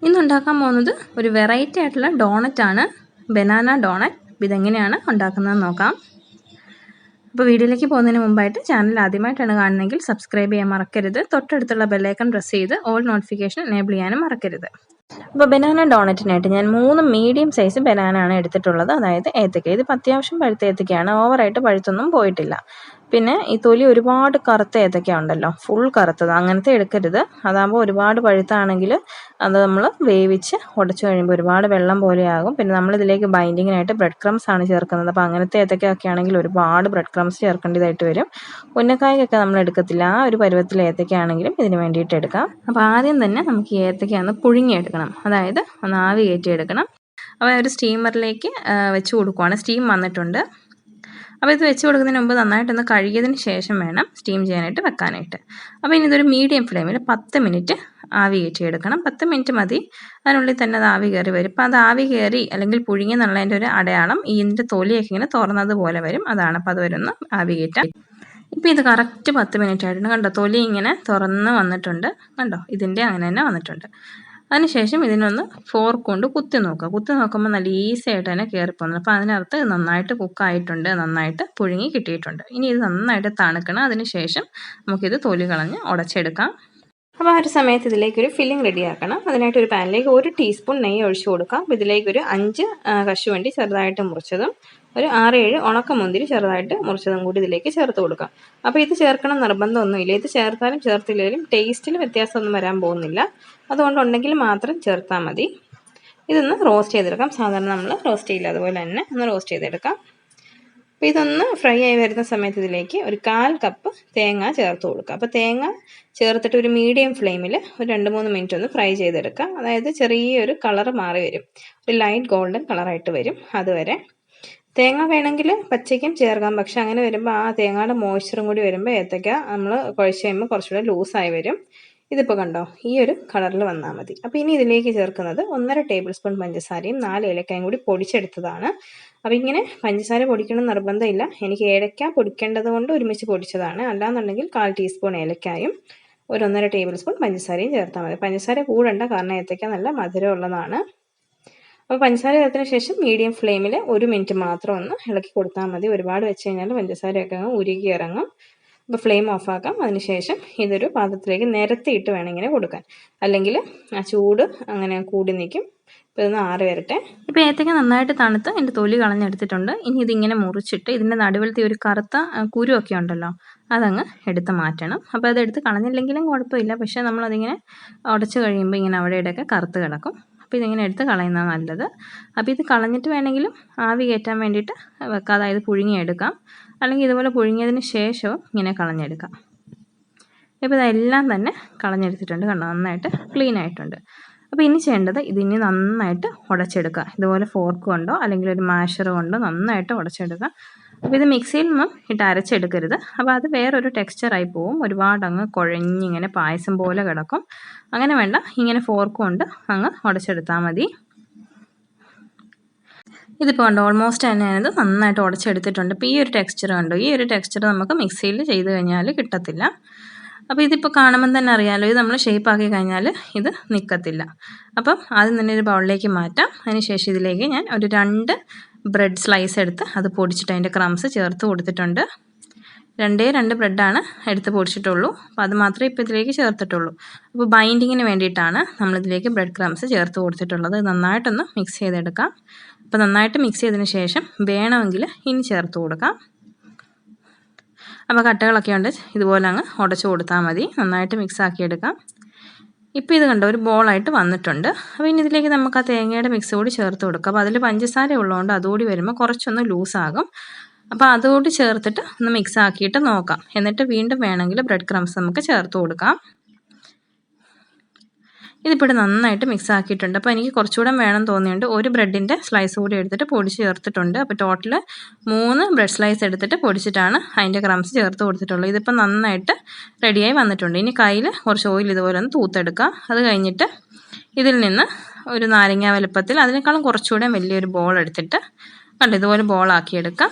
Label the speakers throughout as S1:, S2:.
S1: ഇന്ന് ഉണ്ടാക്കാൻ പോകുന്നത് ഒരു വെറൈറ്റി ആയിട്ടുള്ള ഡോണറ്റ് ആണ്, ബനാന ഡോണറ്റ്. ഇതെങ്ങനെയാണ് ഉണ്ടാക്കുന്നതെന്ന് നോക്കാം. അപ്പോൾ വീഡിയോയിലേക്ക് പോകുന്നതിന് മുമ്പായിട്ട് ചാനൽ ആദ്യമായിട്ടാണ് കാണുന്നതെങ്കിൽ സബ്സ്ക്രൈബ് ചെയ്യാൻ മറക്കരുത്. തൊട്ടടുത്തുള്ള ബെല്ലൈക്കൺ പ്രസ് ചെയ്ത് ഓൾ നോട്ടിഫിക്കേഷൻ എനേബിൾ ചെയ്യാനും മറക്കരുത്. അപ്പോൾ ബനാന ഡോണറ്റിനായിട്ട് ഞാൻ 3 മീഡിയം സൈസ് ബനാന ആണ് എടുത്തിട്ടുള്ളത്. അതായത് ഏത്തക്ക. ഇതിപ്പോൾ അത്യാവശ്യം പഴുത്ത ഏത്തക്കയാണ്, ഓവറായിട്ട് പഴുത്തൊന്നും പോയിട്ടില്ല. പിന്നെ ഈ തൊലി ഒരുപാട് കറുത്ത ഏത്തക്ക ഉണ്ടല്ലോ, ഫുൾ കറുത്തത്, അങ്ങനത്തെ എടുക്കരുത്. അതാകുമ്പോൾ ഒരുപാട് പഴുത്താണെങ്കിൽ അത് നമ്മൾ വേവിച്ച് ഉടച്ചു കഴിയുമ്പോൾ ഒരുപാട് വെള്ളം പോലെയാകും. പിന്നെ നമ്മളിതിലേക്ക് ബൈൻഡിങ്ങിനായിട്ട് ബ്രെഡ് ക്രംസ് ആണ് ചേർക്കുന്നത്. അപ്പോൾ അങ്ങനത്തെ ഏത്തക്കയൊക്കെ ആണെങ്കിൽ ഒരുപാട് ബ്രെഡ് ക്രംസ് ചേർക്കേണ്ടതായിട്ട് വരും. ഉന്നക്കായ്ക്കൊക്കെ നമ്മൾ എടുക്കത്തില്ല, ആ ഒരു പരുവത്തിൽ ഏത്തക്ക ആണെങ്കിലും ഇതിന് വേണ്ടിയിട്ട് എടുക്കാം. അപ്പോൾ ആദ്യം തന്നെ നമുക്ക് ഈ ഏത്തക്ക ഒന്ന് പുഴുങ്ങിയെടുക്കണം, അതായത് ഒന്ന് ആവി കയറ്റിയെടുക്കണം. അപ്പോൾ ഒരു സ്റ്റീമറിലേക്ക് വെച്ച് കൊടുക്കുവാണ്. സ്റ്റീം വന്നിട്ടുണ്ട്. അപ്പോൾ ഇത് വെച്ച് കൊടുക്കുന്നതിന് മുമ്പ് നന്നായിട്ടൊന്ന് കഴുകിയതിന് ശേഷം വേണം സ്റ്റീം ചെയ്യാനായിട്ട് വെക്കാനായിട്ട്. അപ്പോൾ ഇനി ഇതൊരു മീഡിയം ഫ്ലെയിമിൽ 10 മിനിറ്റ് ആവി കയറ്റിയെടുക്കണം. 10 മിനിറ്റ് മതി, അതിനുള്ളിൽ തന്നെ അത് ആവി കയറി വരും. അപ്പോൾ അത് ആവി കയറി അല്ലെങ്കിൽ പുഴുങ്ങി എന്നുള്ളതിൻ്റെ ഒരു അടയാളം ഇതിൻ്റെ തൊലിയൊക്കെ ഇങ്ങനെ തുറന്നതുപോലെ വരും. അതാണ്. അപ്പോൾ അത് വരുന്ന ആവി കയറ്റാം. ഇപ്പോൾ ഇത് കറക്റ്റ് 10 മിനിറ്റ് ആയിട്ടുണ്ട്. കണ്ടോ, തൊലി ഇങ്ങനെ തുറന്ന് വന്നിട്ടുണ്ട്. കണ്ടോ, ഇതിൻ്റെ അങ്ങനെ തന്നെ വന്നിട്ടുണ്ട്. അതിനുശേഷം ഇതിനൊന്ന് ഫോർക്ക് കൊണ്ട് കുത്തി നോക്കുക. കുത്തി നോക്കുമ്പോൾ നല്ല ഈസി ആയിട്ട് തന്നെ കയറിപ്പോകുന്നു. അപ്പോൾ അതിനകത്ത് നന്നായിട്ട് കുക്കായിട്ടുണ്ട്, നന്നായിട്ട് പുഴുങ്ങി കിട്ടിയിട്ടുണ്ട്. ഇനി ഇത് നന്നായിട്ട് തണുക്കണം. അതിനുശേഷം നമുക്കിത് തൊലി കളഞ്ഞ് ഉടച്ചെടുക്കാം. അപ്പോൾ ആ ഒരു സമയത്ത് ഇതിലേക്കൊരു ഫില്ലിംഗ് റെഡിയാക്കണം. അതിനായിട്ട് ഒരു പാനിലേക്ക് 1 ടീസ്പൂൺ നെയ്യ് ഒഴിച്ചു കൊടുക്കാം. അപ്പോൾ ഇതിലേക്കൊരു 5 കശുവണ്ടി ചെറുതായിട്ട് മുറിച്ചതും ഒരു 6-7 ഉണക്കമുന്തിരി ചെറുതായിട്ട് മുറിച്ചതും കൂടി ഇതിലേക്ക് ചേർത്ത് കൊടുക്കാം. അപ്പോൾ ഇത് ചേർക്കണം നിർബന്ധമൊന്നുമില്ല. ഇത് ചേർത്താലും ചേർത്തില്ലെങ്കിലും ടേസ്റ്റിൽ വ്യത്യാസമൊന്നും വരാൻ പോകുന്നില്ല. അതുകൊണ്ടുണ്ടെങ്കിൽ മാത്രം ചേർത്താൽ മതി. ഇതൊന്ന് റോസ്റ്റ് ചെയ്തെടുക്കാം. സാധാരണ നമ്മൾ റോസ്റ്റ് ചെയ്യില്ല, അതുപോലെ തന്നെ ഒന്ന് റോസ്റ്റ് ചെയ്തെടുക്കാം. അപ്പോൾ ഇതൊന്ന് ഫ്രൈ ആയി വരുന്ന സമയത്ത് ഇതിലേക്ക് ഒരു 1/4 കപ്പ് തേങ്ങ ചേർത്ത് കൊടുക്കുക. അപ്പോൾ തേങ്ങ ചേർത്തിട്ട് ഒരു മീഡിയം ഫ്ലെയിമിൽ ഒരു 2-3 മിനിറ്റ് ഒന്ന് ഫ്രൈ ചെയ്തെടുക്കാം. അതായത് ചെറിയൊരു കളറ് മാറി വരും, ഒരു ലൈറ്റ് ഗോൾഡൻ കളറായിട്ട് വരും. അതുവരെ തേങ്ങ വേണമെങ്കിൽ പച്ചയ്ക്കും ചേർക്കാം. പക്ഷെ അങ്ങനെ വരുമ്പോൾ ആ തേങ്ങയുടെ മോയ്സ്ചറും കൂടി വരുമ്പോൾ ഏത്തക്ക നമ്മൾ കുഴച്ച് കഴിയുമ്പോൾ കുറച്ചുകൂടെ ലൂസായി വരും. ഇതിപ്പോൾ കണ്ടോ, ഈ ഒരു കളറിൽ വന്നാൽ മതി. അപ്പോൾ ഇനി ഇതിലേക്ക് ചേർക്കുന്നത് 1.5 ടേബിൾ സ്പൂൺ പഞ്ചസാരയും 4 ഏലക്കായും കൂടി പൊടിച്ചെടുത്തതാണ്. അപ്പോൾ ഇങ്ങനെ പഞ്ചസാര പൊടിക്കണം നിർബന്ധമില്ല. എനിക്ക് ഏലക്ക പൊടിക്കേണ്ടത് കൊണ്ട് ഒരുമിച്ച് പൊടിച്ചതാണ്. അല്ലാന്നുണ്ടെങ്കിൽ 1/4 ടീസ്പൂൺ ഏലക്കായും ഒരു 1.5 ടേബിൾ സ്പൂൺ പഞ്ചസാരയും ചേർത്താൽ മതി. പഞ്ചസാര കൂടണ്ട, കാരണം ഏത്തക്ക നല്ല മധുരമുള്ളതാണ്. അപ്പോൾ പഞ്ചസാര ചേർത്തതിന് ശേഷം മീഡിയം ഫ്ലെയിമിൽ 1 മിനിറ്റ് മാത്രം ഒന്ന് ഇളക്കി കൊടുത്താൽ മതി. ഒരുപാട് വെച്ച് കഴിഞ്ഞാൽ പഞ്ചസാരയൊക്കെ അങ്ങ് ഉരുകി ഇറങ്ങും. അപ്പോൾ ഫ്ലെയിം ഓഫാക്കാം. അതിനുശേഷം ഇതൊരു പാത്രത്തിലേക്ക് നിരത്തിയിട്ട് വേണം ഇങ്ങനെ കൊടുക്കാൻ, അല്ലെങ്കിൽ ആ ചൂട് അങ്ങനെ കൂടി നിൽക്കും. ഇപ്പോൾ ഇതൊന്ന് ആറി വരട്ടെ. ഇപ്പോൾ ഏത്തക്ക നന്നായിട്ട് തണുത്ത് എൻ്റെ തൊലി കളഞ്ഞെടുത്തിട്ടുണ്ട്. ഇനി ഇതിങ്ങനെ മുറിച്ചിട്ട് ഇതിൻ്റെ നടുവിലത്തെ ഒരു കറുത്ത കുരുവൊക്കെ ഉണ്ടല്ലോ, അതങ്ങ് എടുത്ത് മാറ്റണം. അപ്പോൾ അതെടുത്ത് കളഞ്ഞില്ലെങ്കിലും കുഴപ്പമില്ല, പക്ഷേ നമ്മളതിങ്ങനെ ഉടച്ച് കഴിയുമ്പോൾ ഇങ്ങനെ അവിടെ ഇവിടെയൊക്കെ കറുത്ത് കിടക്കും. അപ്പോൾ ഇതിങ്ങനെ എടുത്ത് കളയുന്നതാണ് നല്ലത്. അപ്പോൾ ഇത് കളഞ്ഞിട്ട് വേണമെങ്കിലും ആവി കയറ്റാൻ വേണ്ടിയിട്ട് വെക്കാം, അതായത് പുഴുങ്ങിയെടുക്കാം. അല്ലെങ്കിൽ ഇതുപോലെ പുഴുങ്ങിയതിന് ശേഷവും ഇങ്ങനെ കളഞ്ഞെടുക്കാം. ഇപ്പോൾ ഇതെല്ലാം തന്നെ കളഞ്ഞെടുത്തിട്ടുണ്ട്. കണ്ടോ, നന്നായിട്ട് ക്ലീൻ ആയിട്ടുണ്ട്. അപ്പോൾ ഇനി ചെയ്യേണ്ടത് ഇതിനി നന്നായിട്ട് ഉടച്ചെടുക്കുക. ഇതുപോലെ ഫോർക്ക് കൊണ്ടോ അല്ലെങ്കിൽ ഒരു മാഷർ കൊണ്ടോ നന്നായിട്ട് ഉടച്ചെടുക്കുക. അപ്പോൾ ഇത് മിക്സിയിൽ നിന്നും ഇട്ട് അരച്ചെടുക്കരുത്. അപ്പോൾ അത് വേറൊരു ടെക്സ്ചറായി പോവും, ഒരുപാട് അങ്ങ് കുഴഞ്ഞിങ്ങനെ പായസം പോലെ കിടക്കും. അങ്ങനെ വേണ്ട, ഇങ്ങനെ ഫോർക്ക് കൊണ്ട് അങ്ങ് ഉടച്ചെടുത്താൽ മതി. ഇതിപ്പോൾ കണ്ടോ, ഓൾമോസ്റ്റ് തന്നെ ഞാനത് നന്നായിട്ട് ഉടച്ചെടുത്തിട്ടുണ്ട്. ഇപ്പോൾ ഈ ഒരു ടെക്സ്ചർ കണ്ടോ, ഈ ഒരു ടെക്സ്ചർ നമുക്ക് മിക്സിയിൽ ചെയ്ത് കഴിഞ്ഞാൽ കിട്ടത്തില്ല. അപ്പോൾ ഇതിപ്പോൾ കാണുമ്പം തന്നെ അറിയാമല്ലോ, ഇത് നമ്മൾ ഷേപ്പാക്കി കഴിഞ്ഞാൽ ഇത് നിൽക്കത്തില്ല. അപ്പം ആദ്യം തന്നെ ഒരു ബൗളിലേക്ക് മാറ്റാം. അതിനുശേഷം ഇതിലേക്ക് ഞാൻ ഒരു 2 ബ്രെഡ് സ്ലൈസ് എടുത്ത് അത് പൊടിച്ചിട്ട് അതിൻ്റെ ക്രംസ് ചേർത്ത് കൊടുത്തിട്ടുണ്ട്. 2 ബ്രെഡാണ് എടുത്ത് പൊടിച്ചിട്ടുള്ളൂ. അപ്പോൾ അത് മാത്രമേ ഇപ്പോൾ ഇതിലേക്ക് ചേർത്തിട്ടുള്ളൂ. അപ്പോൾ ബൈൻഡിങ്ങിന് വേണ്ടിയിട്ടാണ് നമ്മളിതിലേക്ക് ബ്രെഡ് ക്രംസ് ചേർത്ത് കൊടുത്തിട്ടുള്ളത്. നന്നായിട്ടൊന്ന് മിക്സ് ചെയ്തെടുക്കാം. അപ്പോൾ നന്നായിട്ട് മിക്സ് ചെയ്തതിന് ശേഷം വേണമെങ്കിൽ ഇനി ചേർത്ത് കൊടുക്കാം. അപ്പോൾ കട്ടകളൊക്കെ ഉണ്ട്, ഇതുപോലെ അങ്ങ് ഉടച്ചു കൊടുത്താൽ മതി. നന്നായിട്ട് മിക്സ് ആക്കിയെടുക്കാം. ഇപ്പോൾ ഇത് കണ്ടോ, ഒരു ബോളായിട്ട് വന്നിട്ടുണ്ട്. അപ്പോൾ ഇനി ഇതിലേക്ക് നമുക്ക് ആ തേങ്ങയുടെ മിക്സ് കൂടി ചേർത്ത് കൊടുക്കാം. അപ്പോൾ അതിൽ പഞ്ചസാര ഉള്ളതുകൊണ്ട് അതുകൂടി വരുമ്പോൾ കുറച്ചൊന്ന് ലൂസാകും. അപ്പോൾ അതുകൂടി ചേർത്തിട്ട് ഒന്ന് മിക്സ് ആക്കിയിട്ട് നോക്കാം. എന്നിട്ട് വീണ്ടും വേണമെങ്കിൽ ബ്രെഡ് ക്രംസ് നമുക്ക് ചേർത്ത് കൊടുക്കാം. ഇതിപ്പോൾ നന്നായിട്ട് മിക്സ് ആക്കിയിട്ടുണ്ട്. അപ്പോൾ എനിക്ക് കുറച്ചുകൂടെ വേണം തോന്നിയുണ്ട്, ഒരു ബ്രെഡിൻ്റെ സ്ലൈസ് കൂടി എടുത്തിട്ട് പൊടിച്ച് ചേർത്തിട്ടുണ്ട്. അപ്പോൾ ടോട്ടൽ 3 ബ്രെഡ് സ്ലൈസ് എടുത്തിട്ട് പൊടിച്ചിട്ടാണ് അതിൻ്റെ ക്രംസ് ചേർത്ത് കൊടുത്തിട്ടുള്ളത്. ഇതിപ്പോൾ നന്നായിട്ട് റെഡിയായി വന്നിട്ടുണ്ട്. ഇനി കയ്യിൽ കുറച്ച് ഓയിൽ ഇതുപോലെ ഒന്ന് തൂത്തെടുക്കുക. അത് കഴിഞ്ഞിട്ട് ഇതിൽ നിന്ന് ഒരു നാരങ്ങ വലുപ്പത്തിൽ, അതിനേക്കാളും കുറച്ചുകൂടെ വലിയൊരു ബോൾ എടുത്തിട്ട് കണ്ടോ ഇതുപോലെ ബോളാക്കിയെടുക്കാം.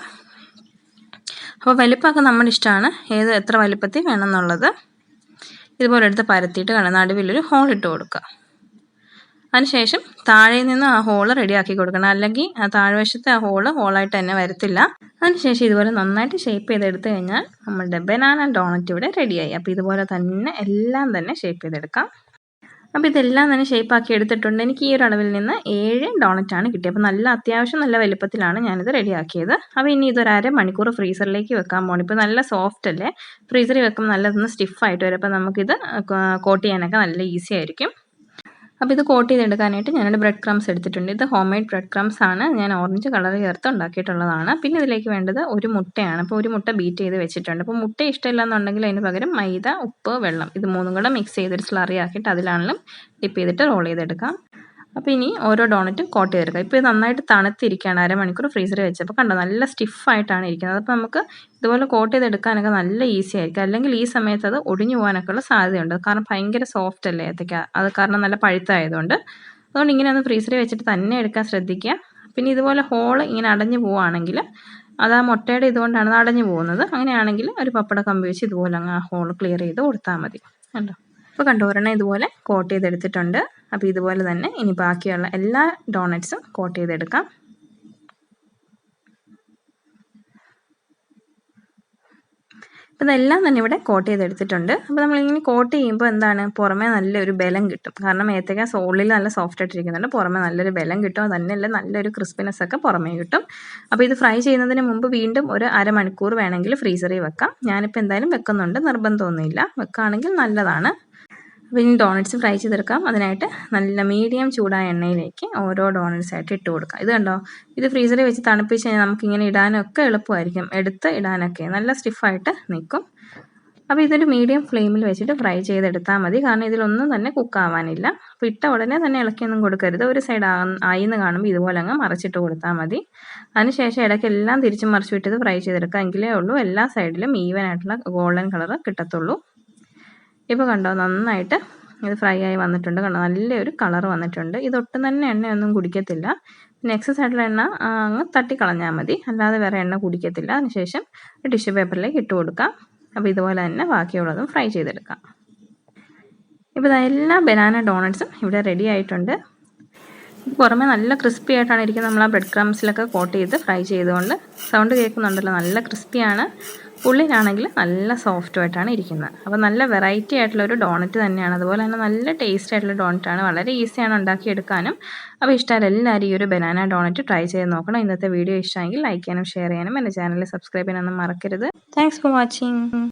S1: അപ്പോൾ വലിപ്പമൊക്കെ നമ്മുടെ ഇഷ്ടമാണ്, എത്ര വലിപ്പത്തിൽ വേണമെന്നുള്ളത്. ഇതുപോലെ എടുത്ത് പരത്തിയിട്ട് നടുവിലൊരു ഹോൾ ഇട്ട് കൊടുക്കുക. അതിനുശേഷം താഴെ നിന്ന് ആ ഹോള് റെഡിയാക്കി കൊടുക്കണം, അല്ലെങ്കിൽ ആ താഴ്വശത്തെ ആ ഹോളായിട്ട് തന്നെ വരത്തില്ല. അതിനുശേഷം ഇതുപോലെ നന്നായിട്ട് ഷേപ്പ് ചെയ്തെടുത്ത് കഴിഞ്ഞാൽ നമ്മളുടെ ബനാന ഡോണറ്റ് ഇവിടെ റെഡിയായി. അപ്പോൾ ഇതുപോലെ തന്നെ എല്ലാം തന്നെ ഷേപ്പ് ചെയ്തെടുക്കാം. അപ്പോൾ ഇതെല്ലാം തന്നെ ഷേപ്പാക്കി എടുത്തിട്ടുണ്ട്. എനിക്ക് ഈ ഒരു അളവിൽ നിന്ന് 7 ഡോണറ്റാണ് കിട്ടിയത്. അപ്പോൾ അത്യാവശ്യം നല്ല വലുപ്പത്തിലാണ് ഞാനിത് റെഡിയാക്കിയത്. അപ്പോൾ ഇനി ഇതൊരു അരമണിക്കൂർ ഫ്രീസറിലേക്ക് വെക്കാൻ പോകണം. ഇപ്പോൾ നല്ല സോഫ്റ്റ് അല്ലേ, ഫ്രീസറിൽ വെക്കുമ്പോൾ നല്ലതൊന്ന് സ്റ്റിഫായിട്ട് വരും. അപ്പോൾ നമുക്കിത് കോട്ട് ചെയ്യാനൊക്കെ നല്ല ഈസി ആയിരിക്കും. അപ്പോൾ ഇത് കോട്ട് ചെയ്തെടുക്കാനായിട്ട് ഞാനൊരു ബ്രെഡ് ക്രംസ് എടുത്തിട്ടുണ്ട്. ഇത് ഹോം മെയ്ഡ് ബ്രെഡ് ക്രംസ് ആണ്, ഞാൻ ഓറഞ്ച് കളർ ചേർത്ത് ഉണ്ടാക്കിയിട്ടുള്ളതാണ്. പിന്നെ ഇതിലേക്ക് വേണ്ടത് ഒരു മുട്ടയാണ്. അപ്പോൾ ഒരു മുട്ട ബീറ്റ് ചെയ്ത് വെച്ചിട്ടുണ്ട്. അപ്പോൾ മുട്ട ഇഷ്ടമില്ല എന്നുണ്ടെങ്കിൽ അതിന് പകരം മൈദ, ഉപ്പ്, വെള്ളം ഇത് മൂന്നും കൂടെ മിക്സ് ചെയ്തൊരു സ്ലറി ആക്കിയിട്ട് അതിലാണെങ്കിലും ഡിപ്പ് ചെയ്തിട്ട് റോൾ ചെയ്തെടുക്കാം. അപ്പോൾ ഇനി ഓരോ ഡോണറ്റും കോട്ട് ചെയ്തെടുക്കാം. ഇപ്പോൾ ഇത് നന്നായിട്ട് തണുത്തിരിക്കുകയാണ്, അരമണിക്കൂർ ഫ്രീസറിൽ വെച്ചപ്പോൾ കണ്ടോ നല്ല സ്റ്റിഫായിട്ടാണ് ഇരിക്കുന്നത്. അപ്പോൾ നമുക്ക് ഇതുപോലെ കോട്ട് ചെയ്തെടുക്കാനൊക്കെ നല്ല ഈസി ആയിരിക്കും. അല്ലെങ്കിൽ ഈ സമയത്ത് അത് ഒടിഞ്ഞു പോകാനൊക്കെ ഉള്ള സാധ്യതയുണ്ട്, കാരണം ഭയങ്കര സോഫ്റ്റ് അല്ലേ ഏത്തയ്ക്ക, അത് കാരണം നല്ല പഴുത്തായതുകൊണ്ട്. അതുകൊണ്ട് ഇങ്ങനെ ഒന്ന് ഫ്രീസറിൽ വെച്ചിട്ട് തന്നെ എടുക്കാൻ ശ്രദ്ധിക്കുക. പിന്നെ ഇതുപോലെ ഹോള് ഇങ്ങനെ അടഞ്ഞു പോവുകയാണെങ്കിൽ അത് ആ മുട്ടയുടെ ഇതുകൊണ്ടാണ് അടഞ്ഞു പോകുന്നത്. അങ്ങനെയാണെങ്കിൽ ഒരു പപ്പട കമ്പി വെച്ച് ഇതുപോലെ അങ്ങ് ആ ഹോൾ ക്ലിയർ ചെയ്ത് കൊടുത്താൽ മതി. കണ്ടോ, അപ്പോൾ കണ്ടോ ഒരെണ്ണം ഇതുപോലെ കോട്ട് ചെയ്തെടുത്തിട്ടുണ്ട്. അപ്പോൾ ഇതുപോലെ തന്നെ ഇനി ബാക്കിയുള്ള എല്ലാ ഡോണറ്റ്സും കോട്ട് ചെയ്തെടുക്കാം. അപ്പോൾ ഇതെല്ലാം തന്നെ ഇവിടെ കോട്ട് ചെയ്തെടുത്തിട്ടുണ്ട്. അപ്പോൾ നമ്മളിങ്ങനെ കോട്ട് ചെയ്യുമ്പോൾ എന്താണ്, പുറമേ നല്ലൊരു ബലം കിട്ടും. കാരണം ഏത്തയ്ക്ക സോളിൽ നല്ല സോഫ്റ്റ് ആയിട്ടിരിക്കുന്നുണ്ട്, പുറമേ നല്ലൊരു ബലം കിട്ടും. അത് തന്നെയല്ല നല്ലൊരു ക്രിസ്പിനെസ് ഒക്കെ പുറമേ കിട്ടും. അപ്പോൾ ഇത് ഫ്രൈ ചെയ്യുന്നതിന് മുമ്പ് വീണ്ടും ഒരു അരമണിക്കൂർ വേണമെങ്കിൽ ഫ്രീസറിൽ വെക്കാം. ഞാനിപ്പോൾ എന്തായാലും വെക്കുന്നുണ്ട്, നിർബന്ധമൊന്നുമില്ല, വെക്കുകയാണെങ്കിൽ നല്ലതാണ്. അപ്പോൾ ഇനി ഡോണറ്റ്സ് ഫ്രൈ ചെയ്തെടുക്കാം. അതിനായിട്ട് നല്ല മീഡിയം ചൂടായ എണ്ണയിലേക്ക് ഓരോ ഡോണറ്റ്സ് ആയിട്ട് ഇട്ട് കൊടുക്കാം. ഇത് കണ്ടോ, ഇത് ഫ്രീസറിൽ വെച്ച് തണുപ്പിച്ച് കഴിഞ്ഞാൽ നമുക്കിങ്ങനെ ഇടാനൊക്കെ എളുപ്പമായിരിക്കും, എടുത്ത് ഇടാനൊക്കെ നല്ല സ്റ്റിഫായിട്ട് നിൽക്കും. അപ്പോൾ ഇതൊരു മീഡിയം ഫ്ലെയിമിൽ വെച്ചിട്ട് ഫ്രൈ ചെയ്തെടുത്താൽ മതി, കാരണം ഇതിലൊന്നും തന്നെ കുക്കാവാനില്ല. അപ്പോൾ ഇട്ട ഉടനെ തന്നെ ഇളക്കിയൊന്നും കൊടുക്കരുത്. ഒരു സൈഡ് ആയിന്ന് കാണുമ്പോൾ ഇതുപോലെ അങ്ങ് മറിച്ചിട്ട് കൊടുത്താൽ മതി. അതിനുശേഷം ഇടയ്ക്ക് എല്ലാം തിരിച്ചും മറിച്ച് വിട്ടത് ഫ്രൈ ചെയ്തെടുക്കുക, എങ്കിലേ ഉള്ളൂ എല്ലാ സൈഡിലും ഈവൻ ആയിട്ടുള്ള ഗോൾഡൻ കളർ കിട്ടത്തുള്ളൂ. ഇപ്പോൾ കണ്ടോ നന്നായിട്ട് ഇത് ഫ്രൈ ആയി വന്നിട്ടുണ്ട്. കണ്ടോ നല്ലൊരു കളർ വന്നിട്ടുണ്ട്. ഇതൊട്ടും തന്നെ എണ്ണയൊന്നും കുടിക്കത്തില്ല. പിന്നെ എക്സസ് ആയിട്ടുള്ള എണ്ണ അങ്ങ് തട്ടിക്കളഞ്ഞാൽ മതി, അല്ലാതെ വേറെ എണ്ണ കുടിക്കത്തില്ല. അതിനുശേഷം ടിഷ്യൂ പേപ്പറിലേക്ക് ഇട്ട് കൊടുക്കാം. അപ്പോൾ ഇതുപോലെ തന്നെ ബാക്കിയുള്ളതും ഫ്രൈ ചെയ്തെടുക്കാം. ഇപ്പോൾ എല്ലാ ബനാന ഡോണറ്റ്സും ഇവിടെ റെഡി ആയിട്ടുണ്ട്. പുറമെ നല്ല ക്രിസ്പി ആയിട്ടാണ് ഇരിക്കുന്നത്. നമ്മൾ ആ ബ്രെഡ് ക്രംസിലൊക്കെ കോട്ട് ചെയ്ത് ഫ്രൈ ചെയ്തുകൊണ്ട് സൗണ്ട് കേൾക്കുന്നുണ്ടല്ലോ, നല്ല ക്രിസ്പിയാണ്. ഉള്ളിലാണെങ്കിൽ നല്ല സോഫ്റ്റുമായിട്ടാണ് ഇരിക്കുന്നത്. അപ്പോൾ നല്ല വെറൈറ്റി ആയിട്ടുള്ളൊരു ഡോണറ്റ് തന്നെയാണ്. അതുപോലെ തന്നെ നല്ല ടേസ്റ്റ് ആയിട്ടുള്ള ഡോണറ്റാണ്, വളരെ ഈസിയാണ് ഉണ്ടാക്കിയെടുക്കാനും. അപ്പോൾ ഇഷ്ടമായാലും എല്ലാവരും ഈ ഒരു ബനാന ഡോണറ്റ് ട്രൈ ചെയ്ത് നോക്കണം. ഇന്നത്തെ വീഡിയോ ഇഷ്ടമെങ്കിൽ ലൈക്ക് ചെയ്യാനും ഷെയർ ചെയ്യാനും എൻ്റെ ചാനൽ സബ്സ്ക്രൈബ് ചെയ്യാനൊന്നും മറക്കരുത്. Thanks for watching.